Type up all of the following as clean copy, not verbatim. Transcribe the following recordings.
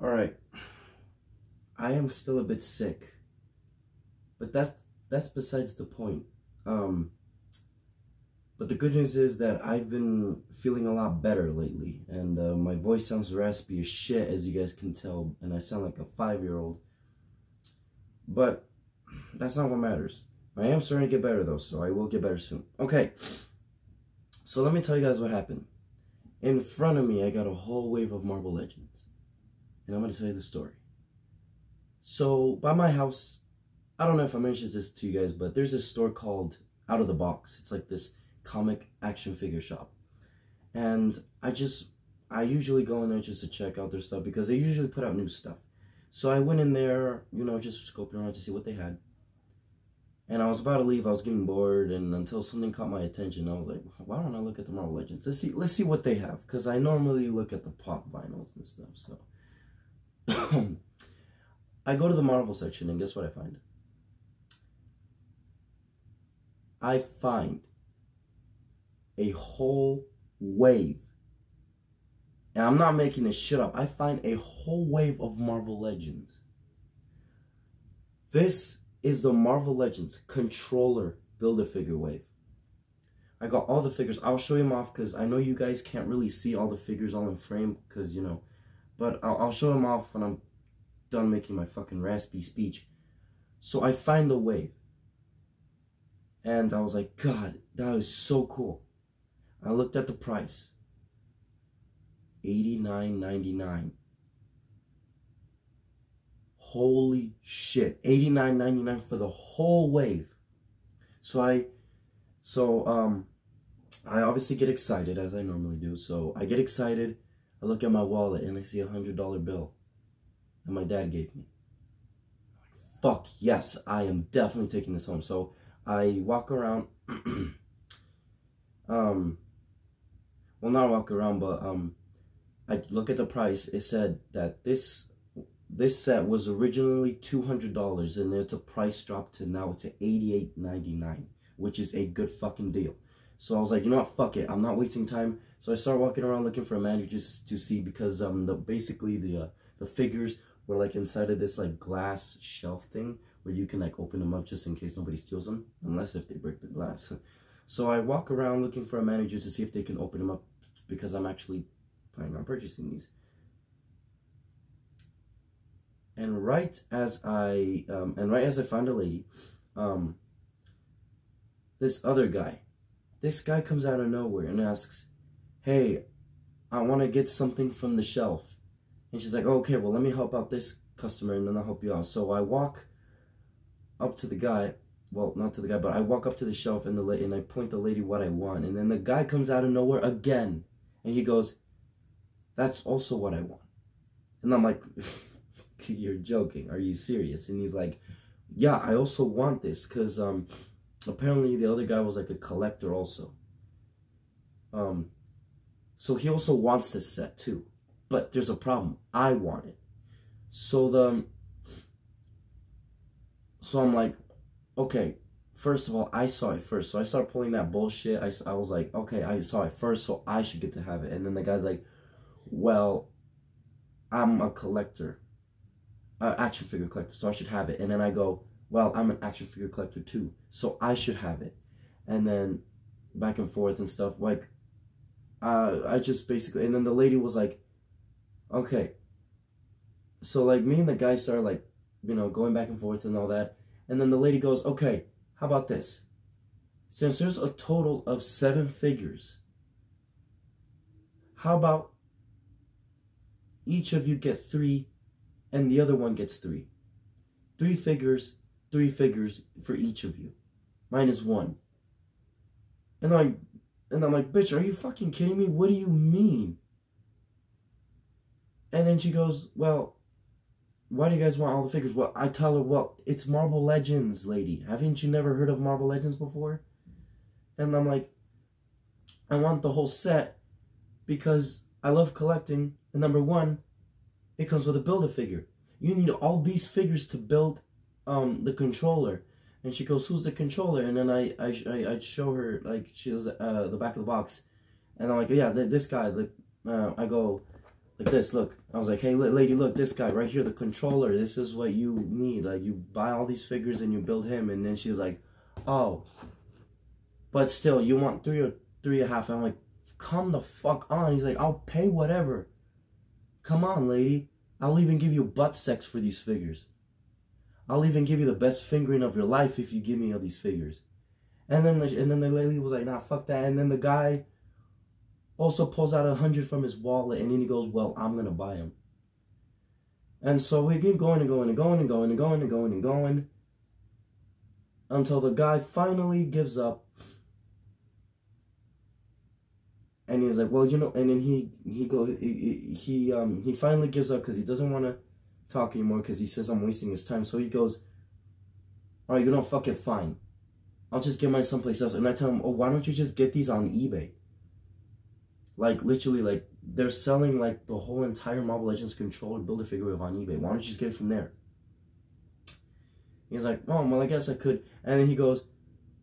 Alright, I am still a bit sick, but that's besides the point. Um, but the good news is that I've been feeling a lot better lately, and my voice sounds raspy as shit, as you guys can tell, and I sound like a 5-year-old. But that's not what matters. I am starting to get better though, so I will get better soon. Okay, so let me tell you guys what happened. In front of me, I got a whole wave of Marble Legends, and I'm going to tell you the story. So, by my house, I don't know if I mentioned this to you guys, but there's a store called Out of the Box. It's like this comic action figure shop. And I usually go in there just to check out their stuff because they usually put out new stuff. So I went in there, you know, just scoping around to see what they had. And I was about to leave, I was getting bored, and until something caught my attention, I was like, why don't I look at the Marvel Legends? Let's see what they have, because I normally look at the pop vinyls and stuff, so. I go to the Marvel section, and guess what I find? I find a whole wave, and I'm not making this shit up, I find a whole wave of Marvel Legends. This is the Marvel Legends controller Build-A-Figure wave. I got all the figures. I'll show them off because I know you guys can't really see all the figures all in frame because, you know, but I'll show them off when I'm done making my fucking raspy speech. So I find the wave, and I was like, God, that is so cool. I looked at the price, $89.99. Holy shit, $89.99 for the whole wave. So I obviously get excited, as I normally do. So I get excited, I look at my wallet, and I see $100 bill that my dad gave me. Fuck yes, I am definitely taking this home. So I walk around, well, not walk around, but I look at the price. It said that this set was originally $200, and it's a price drop to now to $88.99, which is a good fucking deal. So I was like, you know what, fuck it, I'm not wasting time. So I started walking around looking for a manager just to see, because basically the figures were like inside of this like glass shelf thing where you can like open them up just in case nobody steals them, unless if they break the glass. So I walk around looking for a manager to see if they can open them up, because I'm actually planning on purchasing these. And right as I find a lady, this guy comes out of nowhere and asks, "Hey, I want to get something from the shelf." And she's like, oh, "Okay, well, let me help out this customer, and then I'll help you out." So I walk up to the guy, well, not to the guy, but I walk up to the shelf, and I point the lady what I want, and then the guy comes out of nowhere again, and he goes, "That's also what I want." And I'm like, "You're joking, are you serious?" And he's like, "Yeah, I also want this," because apparently the other guy was like a collector also. So he also wants this set too, but there's a problem, I want it. So I'm like, okay, first of all, I saw it first, so I started pulling that bullshit. I was like, okay, I saw it first, so I should get to have it. And then the guy's like, well, I'm a collector, action figure collector, so I should have it. And then I go, well, I'm an action figure collector too, so I should have it. And then back and forth and stuff, like, I just basically, and then the lady was like, okay. So like me and the guy started like, you know, going back and forth and all that. And then the lady goes, okay, how about this? Since there's a total of 7 figures, how about each of you get 3 and the other one gets 3? 3 figures for each of you. Mine is 1. And I'm like, bitch, are you fucking kidding me? What do you mean? And then she goes, well, why do you guys want all the figures? Well, I tell her, well, it's Marvel Legends, lady. Haven't you never heard of Marvel Legends before? And I'm like, I want the whole set because I love collecting. And number 1, it comes with a Build-A-Figure. You need all these figures to build the controller. And she goes, who's the controller? And then I show her, like, she was the back of the box. And I'm like, yeah, this guy. I go, like this, look. I was like, hey, lady, look, this guy right here, the controller, this is what you need. Like, you buy all these figures and you build him. And then she's like, oh, but still, you want 3 or 3.5. I'm like, come the fuck on. He's like, I'll pay whatever. Come on, lady. I'll even give you butt sex for these figures. I'll even give you the best fingering of your life if you give me all these figures. And then the lady was like, nah, fuck that. And then the guy also pulls out 100 from his wallet, and then he goes, well, I'm gonna buy him. And so we keep going and going and going and going and going and going and going until the guy finally gives up. And he's like, well, you know, and then he finally gives up because he doesn't want to talk anymore because he says I'm wasting his time. So he goes, all right, you know, fuck it, fine. I'll just get mine someplace else. And I tell him, oh, why don't you just get these on eBay? Like, literally, like, they're selling, like, the whole entire Marvel Legends controller Build-A-Figure Wave on eBay. Why don't you just get it from there? He's like, oh, well, I guess I could. And then he goes,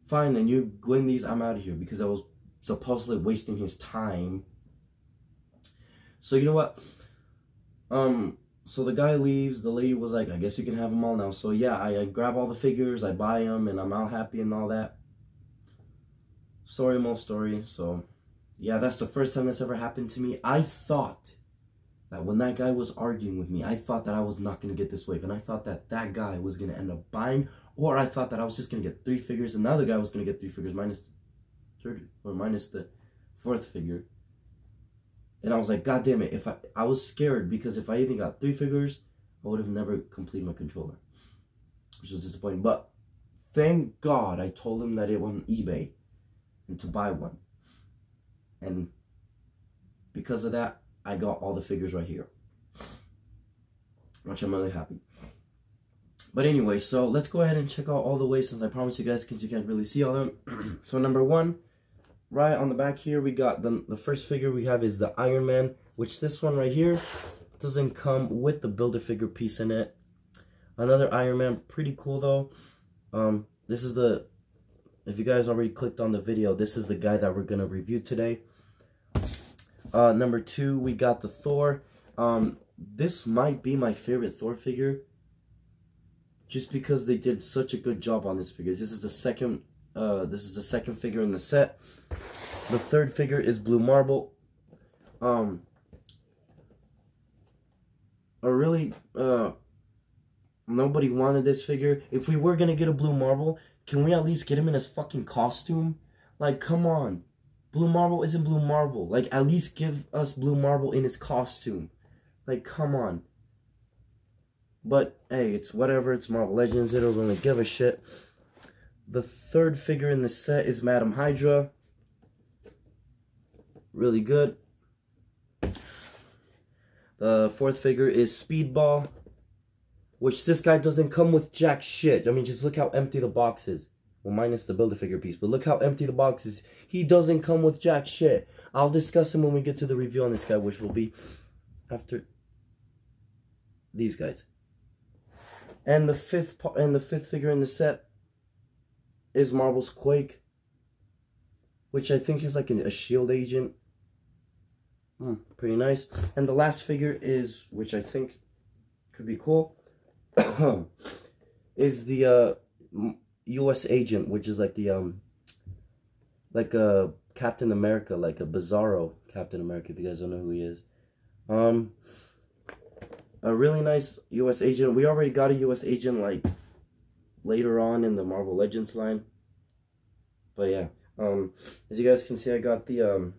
fine, then you win these, I'm out of here. Because I was supposedly wasting his time. So, you know what? So the guy leaves. The lady was like, I guess you can have them all now. So, yeah, I grab all the figures, I buy them, and I'm all happy and all that. Story, most story, so... yeah, that's the first time this ever happened to me. I thought that when that guy was arguing with me, I thought that I was not going to get this wave. And I thought that that guy was going to end up buying. Or I thought that I was just going to get 3 figures. And the other guy was going to get 3 figures minus the third, or minus the 4th figure. And I was like, God damn it. If I was scared because if I even got 3 figures, I would have never completed my controller. Which was disappointing. But thank God I told him that it was on eBay and to buy one. And because of that, I got all the figures right here, which I'm really happy. But anyway, so let's go ahead and check out all the waves since I promised you guys, because you can't really see all of them. So number 1, right on the back here, we got the first figure we have is the Iron Man, which this one right here doesn't come with the Build-A-Figure piece in it. Another Iron Man, pretty cool though. This is the... if you guys already clicked on the video, this is the guy that we're going to review today. Number 2, we got the Thor. This might be my favorite Thor figure. Just because they did such a good job on this figure. This is the second figure in the set. The third figure is Blue Marble. Nobody wanted this figure. If we were going to get a Blue Marble, can we at least get him in his fucking costume? Like, come on. Blue Marble isn't Blue Marble. Like, at least give us Blue Marble in his costume. Like, come on. But, hey, it's whatever. It's Marvel Legends. They don't really give a shit. The third figure in the set is Madam Hydra. Really good. The fourth figure is Speedball. Which this guy doesn't come with jack shit. I mean, just look how empty the box is. Well, minus the Build-A-Figure piece. But look how empty the box is. He doesn't come with jack shit. I'll discuss him when we get to the review on this guy, which will be after these guys. And the fifth figure in the set is Marvel's Quake, which I think is like a shield agent. Pretty nice. And the last figure is, which I think could be cool, is the U.S. agent, which is like the like a Captain America, like a Bizarro Captain America, if you guys don't know who he is. A really nice U.S. agent. We already got a U.S. agent like later on in the Marvel Legends line. But yeah, as you guys can see, I got the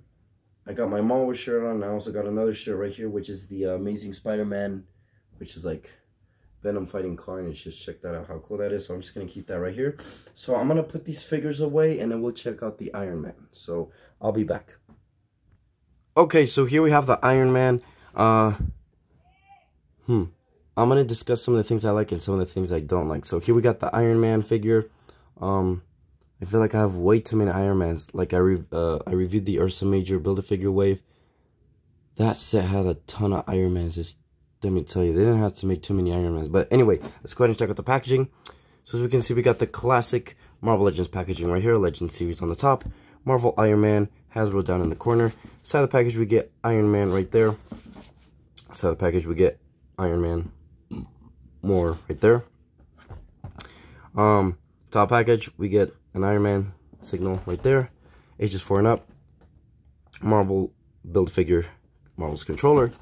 I got my Marvel shirt on. I also got another shirt right here, which is the Amazing Spider-Man, which is like Venom fighting Carnage. Just check that out, how cool that is. So I'm just gonna keep that right here. So I'm gonna put these figures away, and then we'll check out the Iron Man. So I'll be back. Okay, so here we have the Iron Man. I'm gonna discuss some of the things I like and some of the things I don't like. So here we got the Iron Man figure. I feel like I have way too many Iron Mans. Like I reviewed the Ursa Major Build-A-Figure wave. That set had a ton of Iron Mans. Just let me tell you, they didn't have to make too many Iron Mans. But anyway, let's go ahead and check out the packaging. So as we can see, we got the classic Marvel Legends packaging right here. Legend series on the top. Marvel Iron Man, Hasbro down in the corner. Side of the package, we get Iron Man right there. So the package, we get Iron Man more right there. Top package, we get an Iron Man signal right there. Ages 4 and up. Marvel Build-A-Figure Marvel's controller.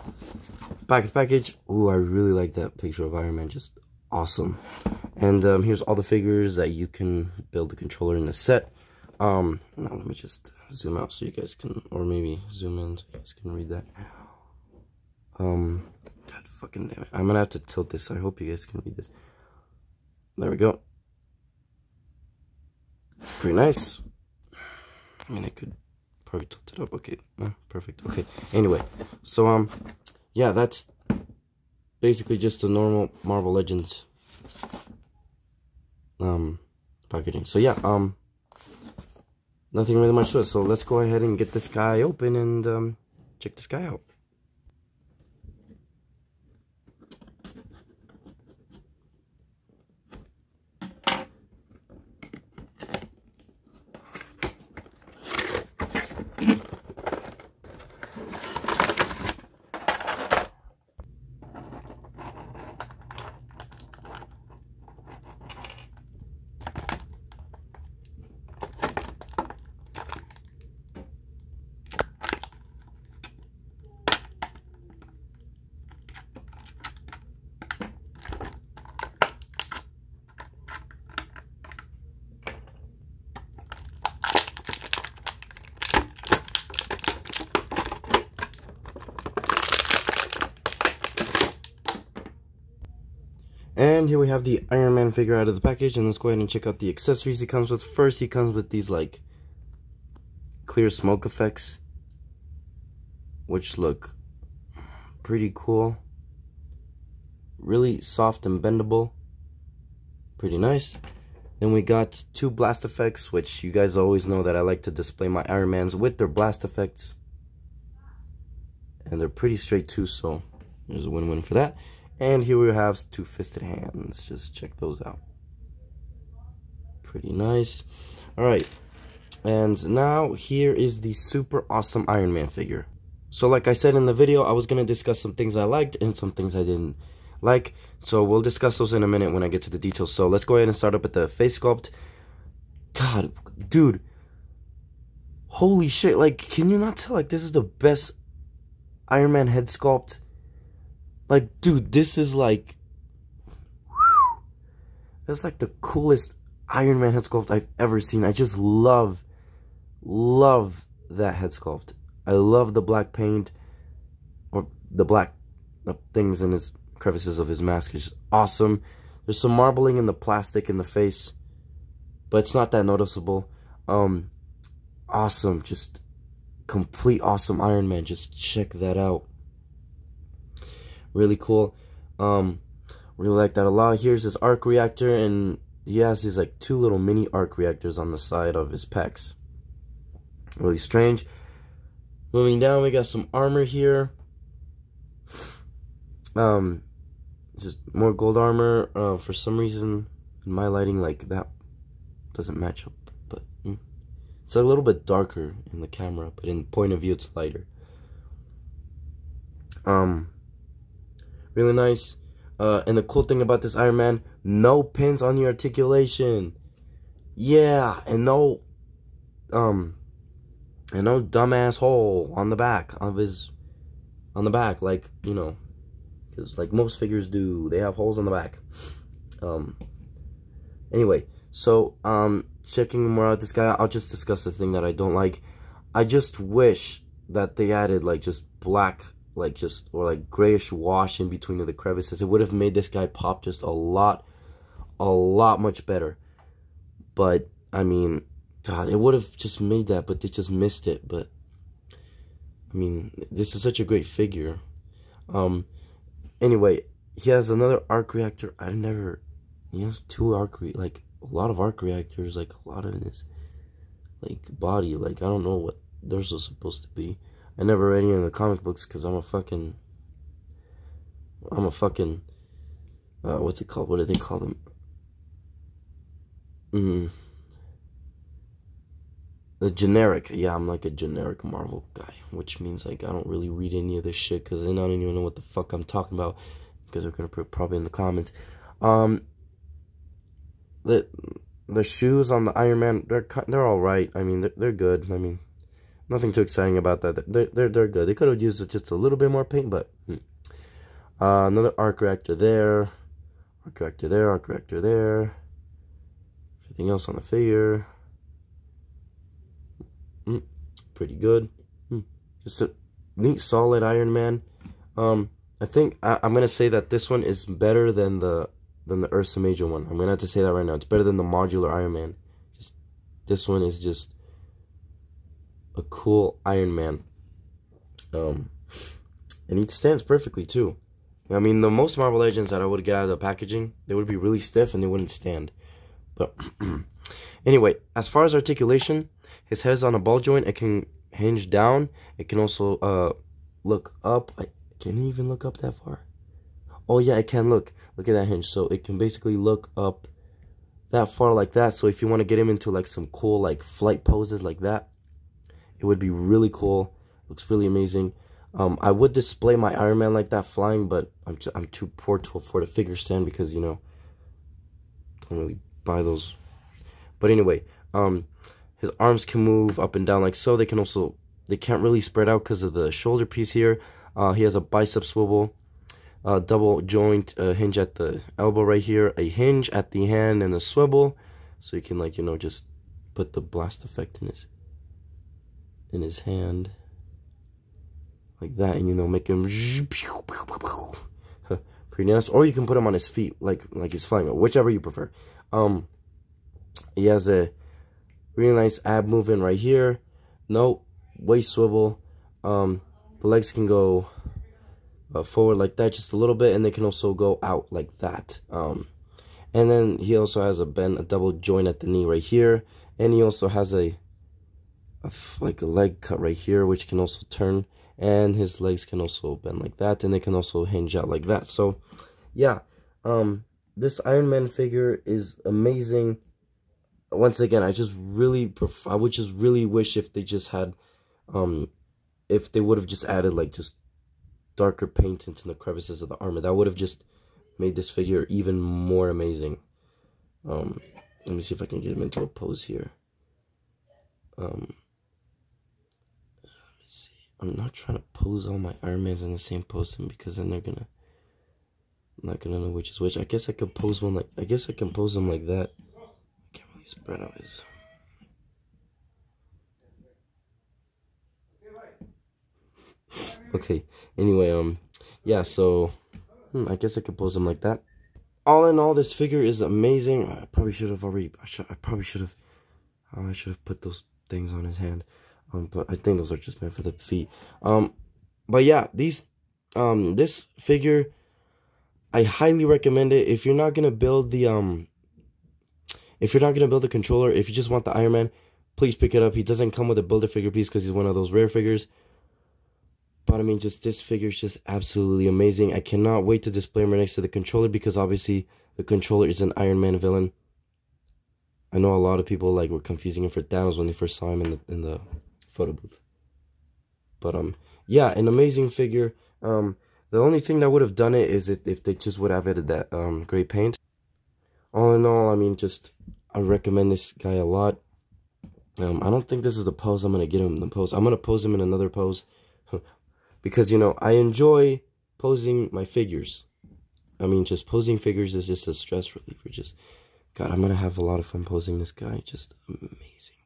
Back of the package. Ooh, I really like that picture of Iron Man. Just awesome. And here's all the figures that you can build the controller in the set. Now let me just zoom out so you guys can, or maybe zoom in so you guys can read that. God fucking damn it. I'm gonna have to tilt this. I hope you guys can read this. There we go. Pretty nice. I mean, I could probably tilt it up. Okay, perfect. Okay, anyway, so yeah, that's basically just a normal Marvel Legends packaging. So yeah, nothing really much to it. So let's go ahead and get this guy open and check this guy out. And here we have the Iron Man figure out of the package, and let's go ahead and check out the accessories he comes with. First, he comes with these like clear smoke effects, which look pretty cool. Really soft and bendable. Pretty nice. Then we got 2 blast effects, which you guys always know that I like to display my Iron Mans with their blast effects. And they're pretty straight too, so there's a win-win for that. And here we have 2 fisted hands. Just check those out. Pretty nice. Alright. And now here is the super awesome Iron Man figure. So like I said in the video, I was going to discuss some things I liked and some things I didn't like. So we'll discuss those in a minute when I get to the details. So let's go ahead and start up with the face sculpt. God, dude. Holy shit. Like, can you not tell? Like, this is the best Iron Man head sculpt. Like, dude, this is like, whew, that's like the coolest Iron Man head sculpt I've ever seen. I just love that head sculpt. I love the black paint, or the black things in his crevices of his mask. It's just awesome. There's some marbling in the plastic in the face, but it's not that noticeable. Awesome, just complete awesome Iron Man. Just check that out. Really cool. Really like that a lot. Here's his arc reactor, and he has these like 2 little mini arc reactors on the side of his pecs. Really strange. Moving down, we got some armor here. Just more gold armor. For some reason, in my lighting, like that doesn't match up, but it's a little bit darker in the camera, but in point of view, it's lighter. Really nice. And the cool thing about this Iron Man, no pins on the articulation. Yeah, and no dumbass hole on the back of his, like, you know, because like most figures do, they have holes on the back. Anyway, so checking more out this guy, I'll just discuss the thing that I don't like. I just wish that they added like just black, like just, or like grayish wash in between of the crevices. It would have made this guy pop just a lot much better. But I mean, God, it would have just made that, but they just missed it. But I mean, this is such a great figure. Anyway, he has another arc reactor. He has 2 like a lot of arc reactors, like a lot of his like body. Like, I don't know what those are supposed to be. I never read any of the comic books because I'm a fucking what's it called? What do they call them? a generic. Yeah, I'm like a generic Marvel guy, which means like I don't really read any of this shit because then I don't even know what the fuck I'm talking about because they're gonna put probably in the comments. The shoes on the Iron Man, they're all right. I mean, they're good. I mean, nothing too exciting about that. They're good. They could have used just a little bit more paint, but another arc reactor there, arc reactor there, arc reactor there. Everything else on the figure, pretty good. Just a neat, solid Iron Man. I think I'm gonna say that this one is better than the Ursa Major one. I'm gonna have to say that right now. It's better than the modular Iron Man. Just this one is just a cool Iron Man. And it stands perfectly too. I mean, the most Marvel Legends that I would get out of the packaging, they would be really stiff and they wouldn't stand. But anyway, as far as articulation, his head is on a ball joint. It can hinge down. It can also look up. Can it even look up that far? Oh yeah, it can look. Look at that hinge. So it can basically look up that far like that. So if you want to get him into like some cool like flight poses like that, it would be really cool. Looks really amazing. I would display my Iron Man like that flying, but I'm too poor to afford a figure stand because, you know, don't really buy those. But anyway, his arms can move up and down like so. They can't really spread out because of the shoulder piece here. He has a bicep swivel, double joint hinge at the elbow right here, a hinge at the hand and a swivel, so you can, like, you know, just put the blast effect in his hand like that, and, you know, make him pretty nice. Or you can put him on his feet like he's flying, whichever you prefer. He has a really nice ab movement right here. No waist swivel. The legs can go forward like that just a little bit, and they can also go out like that. And then he also has a double joint at the knee right here, and he also has a leg cut right here, which can also turn, and his legs can also bend like that, and they can also hinge out like that. So yeah, this Iron Man figure is amazing. Once again, I would just really wish if they just had, if they would have just added like just darker paint into the crevices of the armor. That would have just made this figure even more amazing. Let me see if I can get him into a pose here. Let me see. I'm not trying to pose all my Iron Mans in the same pose because then I'm not gonna know which is which. I guess I could pose one like, I guess I can pose them like that. I can't really spread out his. Okay, anyway, yeah, so I guess I could pose him like that. All in all, this figure is amazing. I probably should have I should have put those things on his hand. But I think those are just meant for the feet. But yeah, this figure, I highly recommend it. If you're not gonna build the controller, if you just want the Iron Man, please pick it up. He doesn't come with a Build-A-Figure piece because he's one of those rare figures. But I mean, just this figure is just absolutely amazing. I cannot wait to display him right next to the controller because obviously the controller is an Iron Man villain. I know a lot of people were confusing him for Thanos when they first saw him in the photo booth. But yeah, an amazing figure. The only thing that would have done it is if they just would have added that gray paint. All in all, I mean, I recommend this guy a lot. I don't think this is the pose I'm gonna get him in the pose. I'm gonna pose him in another pose. Because, you know, I enjoy posing my figures. I mean, just posing figures is just a stress reliever. God, I'm gonna have a lot of fun posing this guy. Just amazing.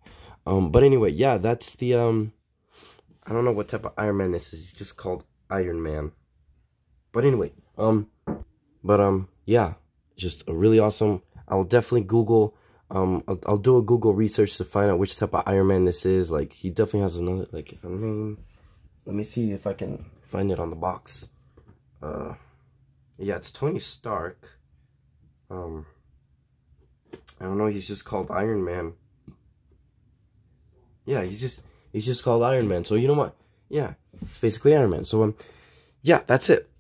But anyway, yeah, that's the I don't know what type of Iron Man this is. He's just called Iron Man. But anyway, yeah, just a really awesome. I'll definitely Google. I'll do a Google research to find out which type of Iron Man this is. Like, he definitely has another name. Let me see if I can find it on the box. Yeah, it's Tony Stark. I don't know, he's just called Iron Man. Yeah, he's just called Iron Man. So you know what? Yeah, it's basically Iron Man. So yeah, that's it.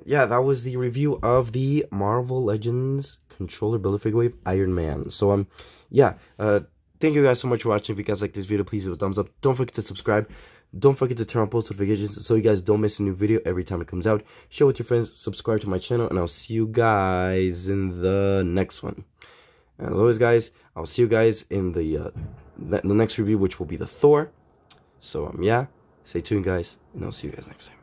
Yeah, that was the review of the Marvel Legends controller Build-A-Figure Wave Iron Man. So yeah, thank you guys so much for watching. If you guys like this video, please give it a thumbs up. Don't forget to subscribe. Don't forget to turn on post notifications so you guys don't miss a new video every time it comes out. Share with your friends, subscribe to my channel, and I'll see you guys in the next one. And as always, guys, I'll see you guys in the next review, which will be the Thor. So, yeah, stay tuned, guys, and I'll see you guys next time.